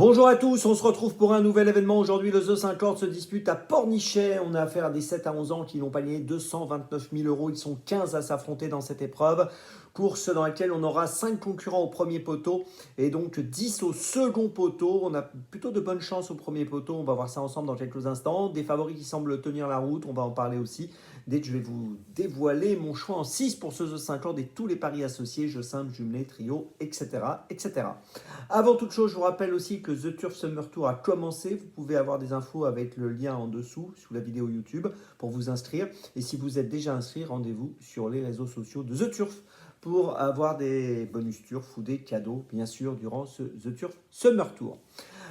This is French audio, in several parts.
Bonjour à tous, on se retrouve pour un nouvel événement. Aujourd'hui, le The 50 se dispute à Pornichet. On a affaire à des 7 à 11 ans qui n'ont pas gagné 229 000 euros. Ils sont 15 à s'affronter dans cette épreuve. Course dans laquelle on aura 5 concurrents au premier poteau et donc 10 au second poteau. On a plutôt de bonnes chances au premier poteau. On va voir ça ensemble dans quelques instants. Des favoris qui semblent tenir la route, on va en parler aussi. Dès que je vais vous dévoiler mon choix en 6 pour ce The 50 et tous les paris associés, jeux simples, jumelés, trio, etc., etc. Avant toute chose, je vous rappelle aussi que The Turf Summer Tour a commencé. Vous pouvez avoir des infos avec le lien en dessous, sous la vidéo YouTube, pour vous inscrire. Et si vous êtes déjà inscrit, rendez-vous sur les réseaux sociaux de The Turf pour avoir des bonus turf ou des cadeaux, bien sûr, durant ce The Turf Summer Tour.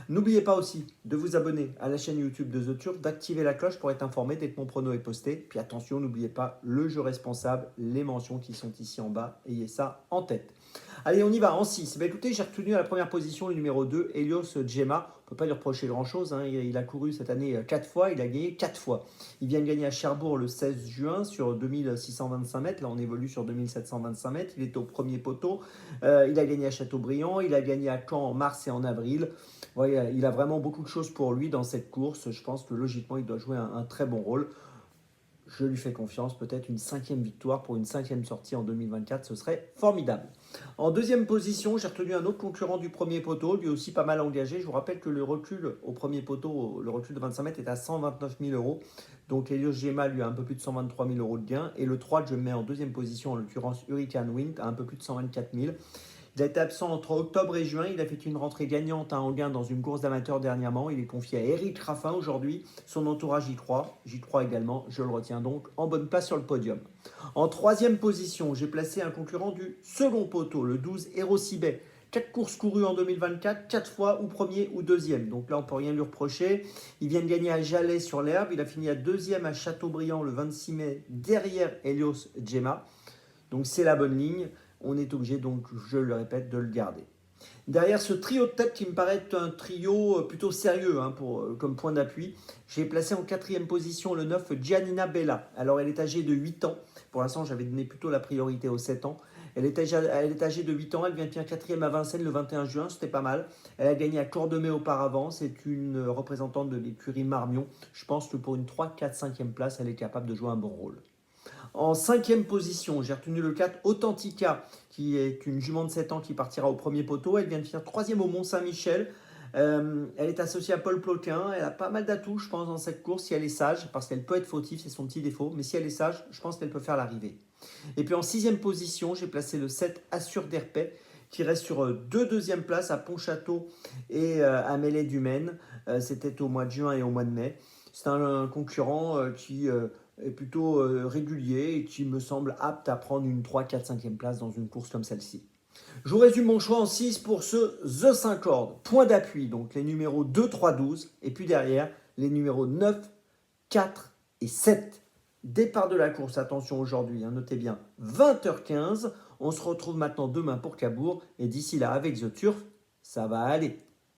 N'oubliez pas aussi de vous abonner à la chaîne YouTube de The Turf, d'activer la cloche pour être informé dès que mon prono est posté. Puis attention, n'oubliez pas le jeu responsable, les mentions qui sont ici en bas, ayez ça en tête. Allez, on y va, en 6. Bah, écoutez, j'ai retenu à la première position le numéro 2, Helios Gemma. On ne peut pas lui reprocher grand-chose. Il a couru cette année 4 fois, il a gagné 4 fois. Il vient de gagner à Cherbourg le 16 juin sur 2625 mètres. Là, on évolue sur 2725 mètres. Il est au premier poteau. Il a gagné à Châteaubriand. Il a gagné à Caen en mars et en avril. Ouais, il a vraiment beaucoup de choses pour lui dans cette course. Je pense que logiquement, il doit jouer un très bon rôle. Je lui fais confiance, peut-être une 5e victoire pour une 5e sortie en 2024, ce serait formidable. En deuxième position, j'ai retenu un autre concurrent du premier poteau, lui aussi pas mal engagé. Je vous rappelle que le recul au premier poteau, le recul de 25 mètres est à 129 000 euros. Donc Helios Gemma lui a un peu plus de 123 000 euros de gain. Et le 3 que je mets en deuxième position, en l'occurrence Hurricane Wind, a un peu plus de 124 000. Il a été absent entre octobre et juin. Il a fait une rentrée gagnante à Anguin dans une course d'amateurs dernièrement. Il est confié à Eric Raffin aujourd'hui. Son entourage y croit. J'y crois également. Je le retiens donc en bonne place sur le podium. En troisième position, j'ai placé un concurrent du second poteau, le 12 Hérocibet. 4 courses courues en 2024, 4 fois ou premier ou deuxième. Donc là, on ne peut rien lui reprocher. Il vient de gagner à Jalais sur l'herbe. Il a fini à deuxième à Châteaubriand le 26 mai, derrière Helios Gemma. Donc c'est la bonne ligne. On est obligé, donc, je le répète, de le garder. Derrière ce trio de tête qui me paraît être un trio plutôt sérieux comme point d'appui, j'ai placé en 4e position le 9 Giannina Bella. Alors elle est âgée de 8 ans. Pour l'instant, j'avais donné plutôt la priorité aux 7 ans. Elle est âgée de 8 ans, elle vient de finir 4e à Vincennes le 21 juin, c'était pas mal. Elle a gagné à Cordemais auparavant, c'est une représentante de l'écurie Marmion. Je pense que pour une 3, 4, 5e place, elle est capable de jouer un bon rôle. En 5e position, j'ai retenu le 4 Authentica, qui est une jument de 7 ans qui partira au premier poteau. Elle vient de finir 3e au Mont-Saint-Michel. Elle est associée à Paul Ploquin. Elle a pas mal d'atouts, je pense, dans cette course, si elle est sage, parce qu'elle peut être fautive, c'est son petit défaut. Mais si elle est sage, je pense qu'elle peut faire l'arrivée. Et puis en 6e position, j'ai placé le 7 Assure d'Herpet, qui reste sur 2 deuxièmes places à Pontchâteau et à Mêlée-du-Maine. C'était au mois de juin et au mois de mai. C'est un concurrent qui est plutôt régulier et qui me semble apte à prendre une 3, 4, 5e place dans une course comme celle-ci. Je vous résume mon choix en 6 pour ce The 50. Point d'appui, donc les numéros 2, 3, 12. Et puis derrière, les numéros 9, 4 et 7. Départ de la course, attention aujourd'hui, notez bien, 20h15. On se retrouve maintenant demain pour Cabourg. Et d'ici là, avec The Turf, ça va aller.